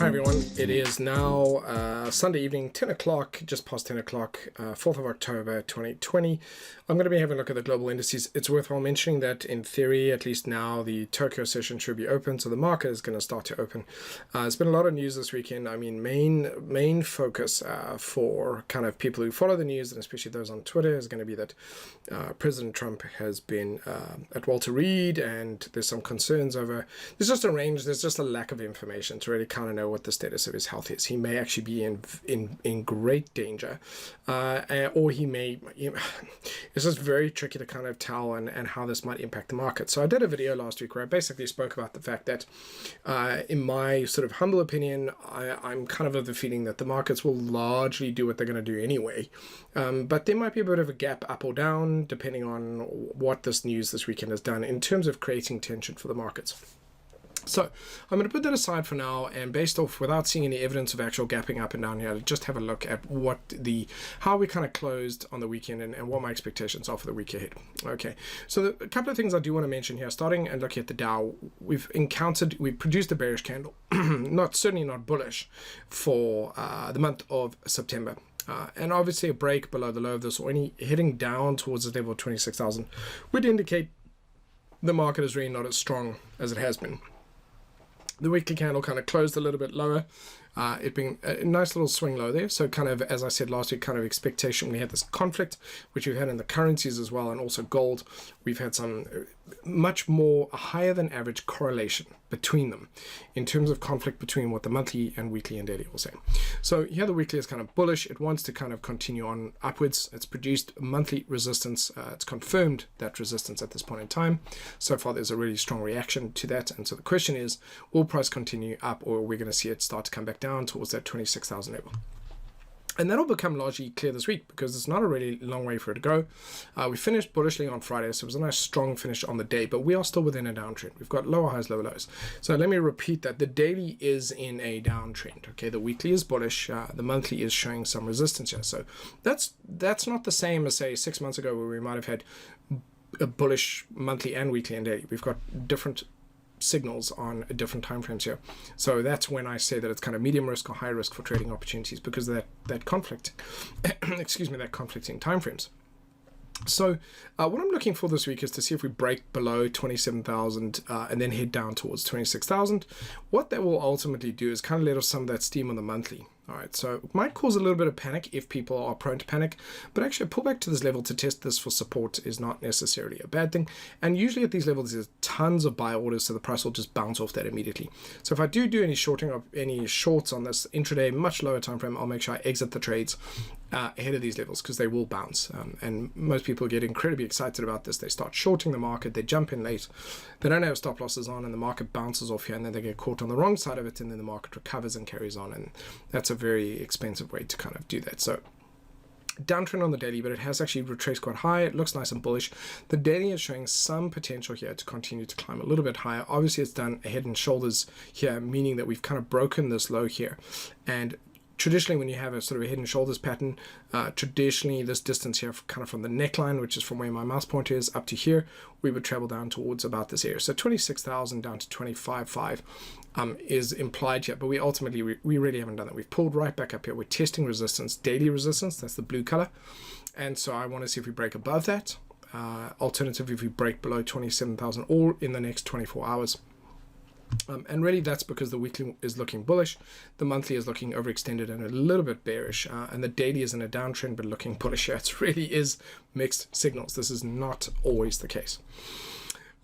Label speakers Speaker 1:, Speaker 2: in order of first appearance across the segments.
Speaker 1: everyone, it is now Sunday evening, 10 o'clock, just past 10 o'clock, 4th of October 2020. I'm going to be having a look at the global indices. It's worthwhile mentioning that in theory, at least now, the Tokyo session should be open, so the market is going to start to open. There's been a lot of news this weekend. I mean, main focus for kind of people who follow the news, and especially those on Twitter, is going to be that President Trump has been at Walter Reed, and there's some concerns over, there's just a lack of information to really kind of know what the status of his health is. He may actually be in great danger, or he may, it's just very tricky to kind of tell and how this might impact the market. So I did a video last week where I basically spoke about the fact that in my sort of humble opinion, I'm kind of the feeling that the markets will largely do what they're going to do anyway, but there might be a bit of a gap up or down depending on what this news this weekend has done in terms of creating tension for the markets. So I'm going to put that aside for now, and based off, without seeing any evidence of actual gapping up and down here, just have a look at how we kind of closed on the weekend and what my expectations are for the week ahead. Okay, so a couple of things I do want to mention here, starting and looking at the Dow. We've produced a bearish candle, certainly not bullish for the month of September. And obviously a break below the low of this, or any heading down towards the level of 26,000 would indicate the market is really not as strong as it has been. The weekly candle kind of closed a little bit lower, it being a nice little swing low there. So kind of, as I said last week, kind of expectation. We had this conflict, which we've had in the currencies as well, and also gold. We've had some much more higher than average correlation between them in terms of conflict between what the monthly and weekly and daily will say. So here the weekly is kind of bullish. It wants to kind of continue on upwards. It's produced monthly resistance. It's confirmed that resistance at this point in time. So far there's a really strong reaction to that, and so the question is, will price continue up, or are we going to see it start to come back down towards that 26,000 level? And that'll become largely clear this week because it's not a really long way for it to go. We finished bullishly on Friday, so it was a nice strong finish on the day, but we are still within a downtrend. We've got lower highs, lower lows. So let me repeat that. The daily is in a downtrend. Okay, the weekly is bullish. The monthly is showing some resistance here. So that's not the same as, say, 6 months ago where we might have had a bullish monthly and weekly and daily. We've got different signals on different time frames here. So that's when I say that it's kind of medium risk or high risk for trading opportunities because of that conflict, excuse me, that conflicting time frames. So what I'm looking for this week is to see if we break below 27,000 and then head down towards 26,000. What that will ultimately do is kind of let off some of that steam on the monthly. All right, so it might cause a little bit of panic if people are prone to panic, but actually a pullback to this level to test this for support is not necessarily a bad thing. And usually at these levels, there's tons of buy orders, so the price will just bounce off that immediately. So if I do any shorting of any shorts on this intraday, much lower time frame, I'll make sure I exit the trades ahead of these levels because they will bounce. And most people get incredibly excited about this. They start shorting the market, they jump in late, they don't have stop losses on, and the market bounces off here, and then they get caught on the wrong side of it, and then the market recovers and carries on, and that's a very expensive way to kind of do that. So downtrend on the daily, but it has actually retraced quite high. It looks nice and bullish. The daily is showing some potential here to continue to climb a little bit higher. Obviously it's done a head and shoulders here, meaning that we've kind of broken this low here, and traditionally when you have a sort of a head and shoulders pattern, traditionally this distance here kind of from the neckline, which is from where my mouse pointer is up to here, we would travel down towards about this area. So 26,000 down to 25.5 is implied here, but we ultimately we really haven't done that. We've pulled right back up here. We're testing resistance, daily resistance, that's the blue color, and so I want to see if we break above that. Alternatively, if we break below 27,000 or in the next 24 hours. And really that's because the weekly is looking bullish, the monthly is looking overextended and a little bit bearish, and the daily is in a downtrend but looking bullish here. It really is mixed signals. This is not always the case.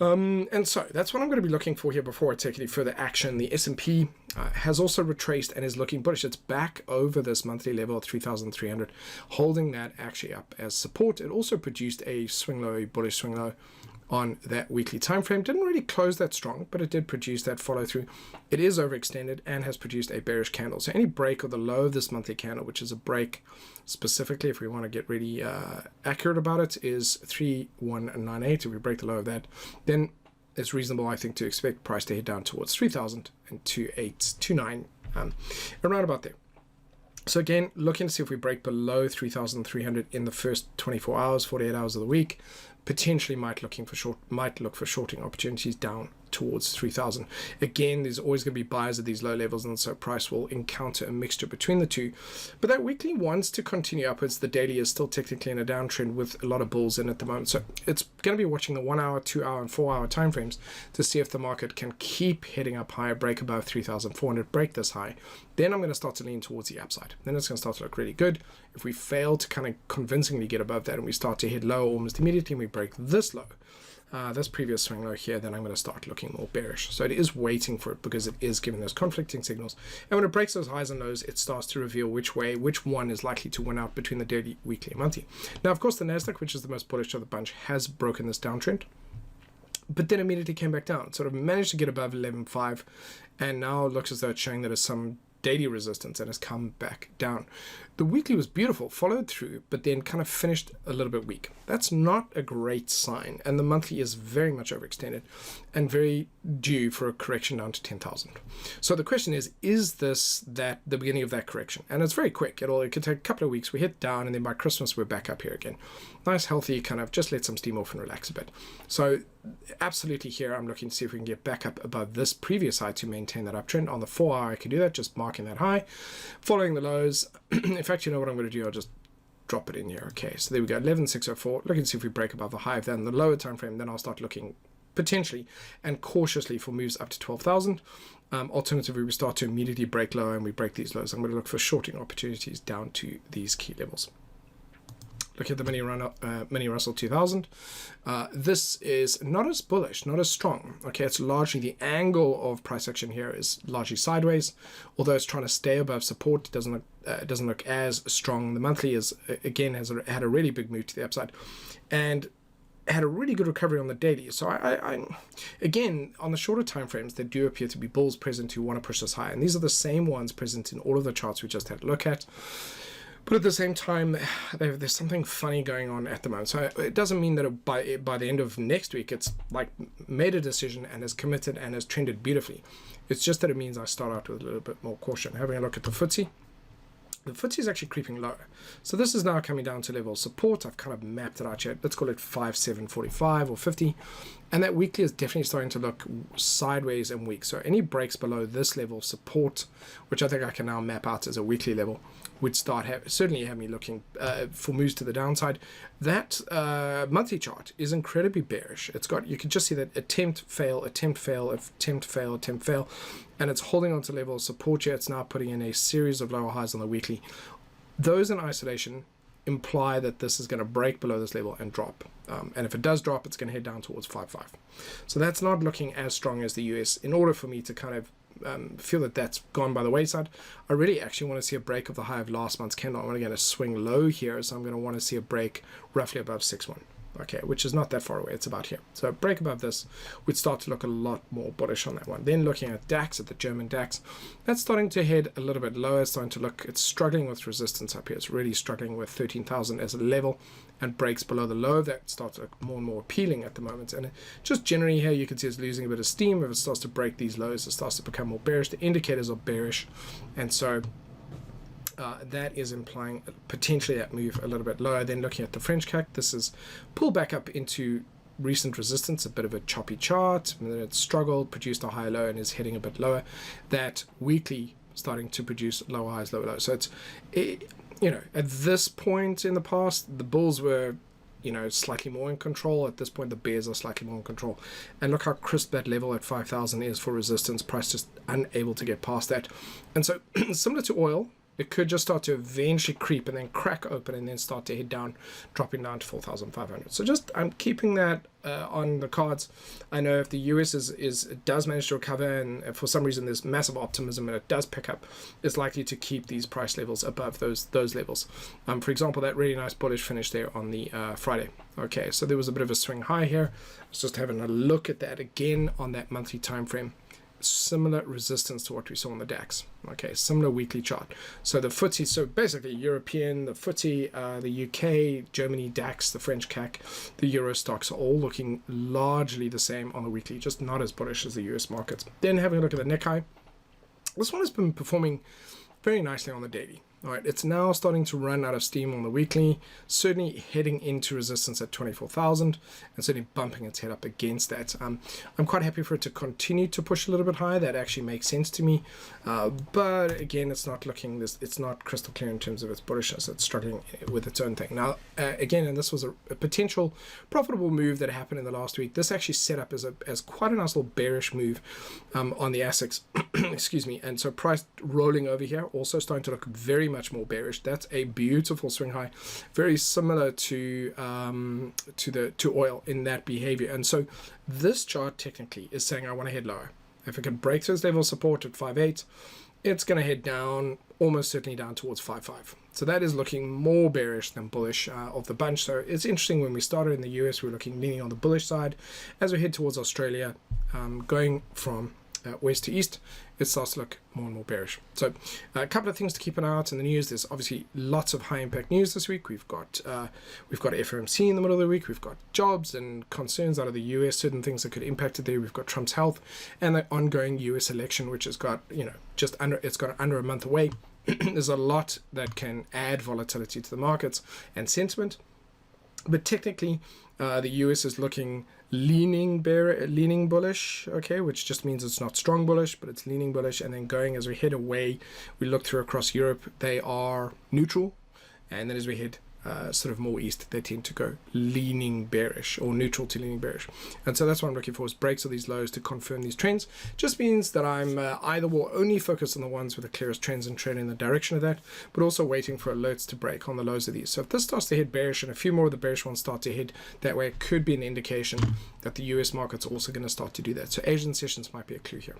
Speaker 1: And so that's what I'm going to be looking for here before I take any further action. The S&P has also retraced and is looking bullish. It's back over this monthly level of 3,300, holding that actually up as support. It also produced a swing low, a bullish swing low on that weekly time frame. Didn't really close that strong, but it did produce that follow through. It is overextended and has produced a bearish candle. So any break of the low of this monthly candle, which is a break specifically, if we want to get really accurate about it, is 3198. If we break the low of that, then it's reasonable, I think, to expect price to head down towards 3,000 and 2829, around about there. So again, looking to see if we break below 3,300 in the first 48 hours of the week. Potentially might look for shorting opportunities down towards 3,000. Again, there's always going to be buyers at these low levels, and so price will encounter a mixture between the two. But that weekly wants to continue upwards. The daily is still technically in a downtrend with a lot of bulls in at the moment. So it's going to be watching the 1 hour, 2 hour, and 4 hour timeframes to see if the market can keep heading up higher, break above 3,400, break this high. Then I'm going to start to lean towards the upside. Then it's going to start to look really good. If we fail to kind of convincingly get above that and we start to hit low almost immediately and we break this low, this previous swing low here, then I'm going to start looking more bearish. So it is waiting for it because it is giving those conflicting signals. And when it breaks those highs and lows, it starts to reveal which one is likely to win out between the daily, weekly, and monthly. Now, of course, the Nasdaq, which is the most bullish of the bunch, has broken this downtrend, but then immediately came back down. Sort of managed to get above 11.5, and now it looks as though it's showing that there's some daily resistance and has come back down. The weekly was beautiful, followed through, but then kind of finished a little bit weak. That's not a great sign, and the monthly is very much overextended and very due for a correction down to 10,000. So the question is this the beginning of that correction? And it's very quick. It could take a couple of weeks. We hit down, and then by Christmas we're back up here again. Nice, healthy, kind of just let some steam off and relax a bit. So absolutely here I'm looking to see if we can get back up above this previous high to maintain that uptrend. On the 4 hour I can do that, just marking that high, following the lows. In fact, you know what I'm going to do? I'll just drop it in here. Okay, so there we go, 11,604. Looking to see if we break above the high of that in the lower time frame. Then I'll start looking potentially and cautiously for moves up to 12,000. Alternatively, we start to immediately break lower and we break these lows. I'm going to look for shorting opportunities down to these key levels. Look at the mini Russell 2000. This is not as bullish, not as strong. Okay, it's largely the angle of price action here is largely sideways, although it's trying to stay above support. It doesn't look as strong. The monthly is again had a really big move to the upside, and had a really good recovery on the daily. So I again, on the shorter time frames, there do appear to be bulls present who want to push this higher, and these are the same ones present in all of the charts we just had a look at. But at the same time, there's something funny going on at the moment. So it doesn't mean that by the end of next week, it's like made a decision and is committed and has trended beautifully. It's just that it means I start out with a little bit more caution. Having a look at the FTSE. The FTSE is actually creeping lower. So this is now coming down to level of support. I've kind of mapped it out here. Let's call it 5,745 or 50. And that weekly is definitely starting to look sideways and weak. So any breaks below this level of support, which I think I can now map out as a weekly level, would certainly have me looking for moves to the downside. That monthly chart is incredibly bearish. It's got, you can just see that attempt, fail, attempt, fail, attempt, fail, attempt, fail, and it's holding on to level of support here. It's now putting in a series of lower highs on the weekly. Those in isolation imply that this is going to break below this level and drop. And if it does drop, it's going to head down towards 5.5. So that's not looking as strong as the US. In order for me to kind of feel that that's gone by the wayside, I really actually want to see a break of the high of last month's candle. I'm going to swing low here, so I'm going to want to see a break roughly above 6.1. Okay, which is not that far away. It's about here. So a break above this would start to look a lot more bullish on that one. Then looking at DAX, at the German DAX, that's starting to head a little bit lower. It's starting to look, it's struggling with resistance up here. It's really struggling with 13,000 as a level, and breaks below the low that starts to look more and more appealing at the moment. And just generally here, you can see it's losing a bit of steam. If it starts to break these lows, it starts to become more bearish. The indicators are bearish, and so that is implying potentially that move a little bit lower. Then looking at the French CAC, this is pulled back up into recent resistance, a bit of a choppy chart, and then it's struggled, produced a high low, and is heading a bit lower. That weekly starting to produce lower highs, lower lows. So you know, at this point in the past, the bulls were, you know, slightly more in control. At this point, the bears are slightly more in control. And look how crisp that level at 5,000 is for resistance. Price just unable to get past that. And so similar to oil, it could just start to eventually creep and then crack open and then start to head down, dropping down to 4,500. So just I'm keeping that on the cards. I know if the US does manage to recover, and for some reason there's massive optimism and it does pick up, it's likely to keep these price levels above those levels. For example, that really nice bullish finish there on the Friday. Okay, so there was a bit of a swing high here. I was just having a look at that again on that monthly time frame. Similar resistance to what we saw on the DAX. Okay, similar weekly chart. So the FTSE, so basically European, the FTSE, the UK, Germany DAX, the French CAC, the Euro stocks are all looking largely the same on the weekly, just not as bullish as the US markets. Then having a look at the Nikkei, this one has been performing very nicely on the daily. All right, it's now starting to run out of steam on the weekly, certainly heading into resistance at 24,000 and certainly bumping its head up against that. I'm quite happy for it to continue to push a little bit higher. That actually makes sense to me. But again, it's not looking this. It's not crystal clear in terms of its bullishness. It's struggling with its own thing. Now, again, and this was a potential profitable move that happened in the last week. This actually set up as quite a nice little bearish move on the ASICs. Excuse me. And so price rolling over here, also starting to look very much more bearish. That's a beautiful swing high, very similar to oil in that behavior. And so this chart technically is saying I want to head lower. If it can break through this level of support at 5.8, it's going to head down, almost certainly down towards 5.5. So that is looking more bearish than bullish of the bunch. So it's interesting, when we started in the US, we were leaning on the bullish side. As we head towards Australia, going from west to east, it starts to look more and more bearish. So a couple of things to keep an eye out in the news. There's obviously lots of high impact news this week. We've got FOMC in the middle of the week. We've got jobs and concerns out of the US, certain things that could impact it there. We've got Trump's health and the ongoing US election, which has got, it's got under a month away. There's a lot that can add volatility to the markets and sentiment. But technically, the US is looking leaning bullish, okay, which just means it's not strong bullish, but it's leaning bullish. And then going as we head away, we look through across Europe, they are neutral. And then as we head sort of more east, they tend to go leaning bearish or neutral to leaning bearish. And so that's what I'm looking for, is breaks of these lows to confirm these trends. Just means that I'm either will only focus on the ones with the clearest trends and trend in the direction of that, but also waiting for alerts to break on the lows of these. So if this starts to head bearish and a few more of the bearish ones start to head that way, it could be an indication that the US market's also going to start to do that. So Asian sessions might be a clue here.